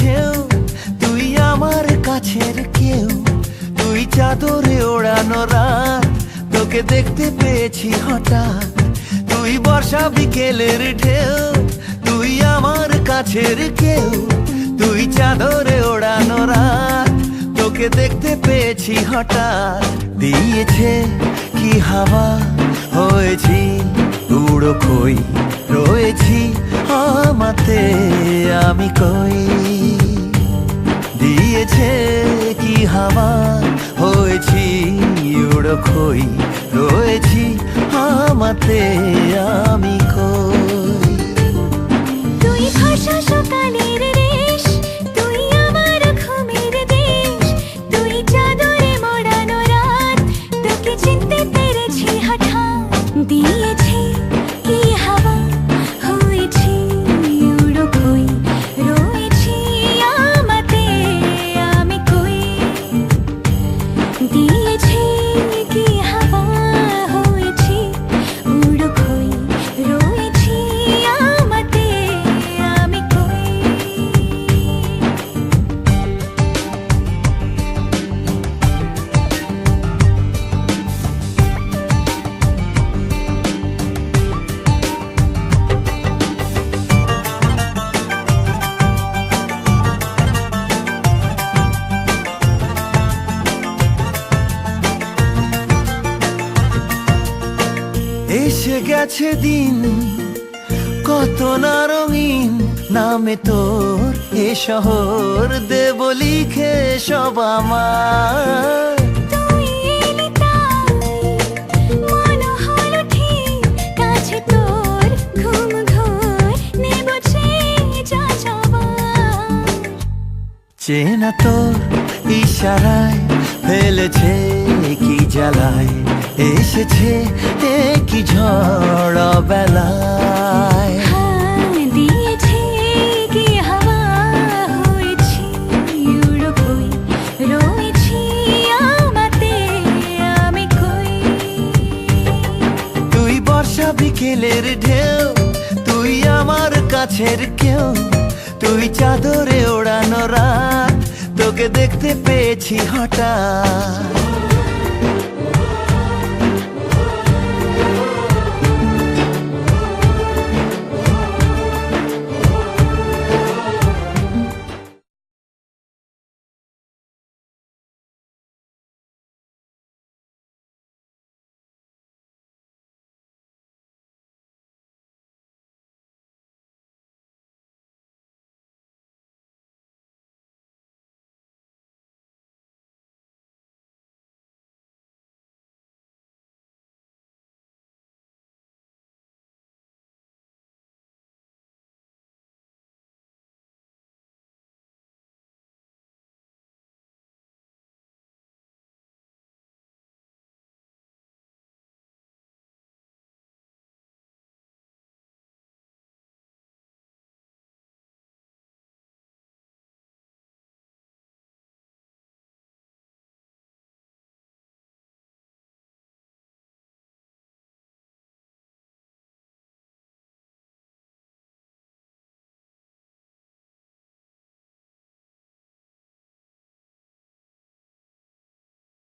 ঢেউ, তুই আমার কাছের কেউ। তুই চাদরে ওড়ানো রাত, তোকে দেখতে পেয়েছি হঠাৎ। তুই বর্ষা বিকেলের ঢেউ, তুই আমার কাছের কেউ। তুই চাদরে ওড়ানো রাত, তোকে দেখতে পেয়েছি হঠাৎ। দিয়েছে কি হাওয়া, হয়েছি উড়ো খই। রয়েছি আমাতে আমি কই। দিয়েছে কি হাওয়া, হয়েছি উড়ো খই। রয়েছি আমাতে আমি কই। তুই ভাষা সকালের রেশ, তুই আমার ঘুমের দেশ। তুই চাদরে মোড়ানো রাত, তোকে চিনতে পেরেছি হঠাৎ। দিয়েছি কি হাওয়া, হয়েছি উড়ো খই। রয়েছি আমাতে আমি কই। দিয়েছি কি হাওয়া, হয়েছি উড়ো খই। রয়েছি আমাতে আমি কই। এসে গেছে দিন কত না রঙিন, নামে তোর এ শহর দেব লিখে সব আমার। তুই এলি তাই মন হলো ঠিক, কাছে তোর ঘুম ঘোর নেব যা যাবার। চেনা তোর ইশারায় ফেলেছে কি জ্বালায়। এসেছে কি ঝড় বেলায়। দিয়েছি কি হাওয়া, হয়েছি উড়ো খই। রয়েছি আমাতে আমি কই। তুই বর্ষা বিকেলের ঢেউ, তুই আমার কাছের কেউ। তুই চাদরে ওড়ানো রাত, তোকে দেখতে পেয়েছি হঠাৎ।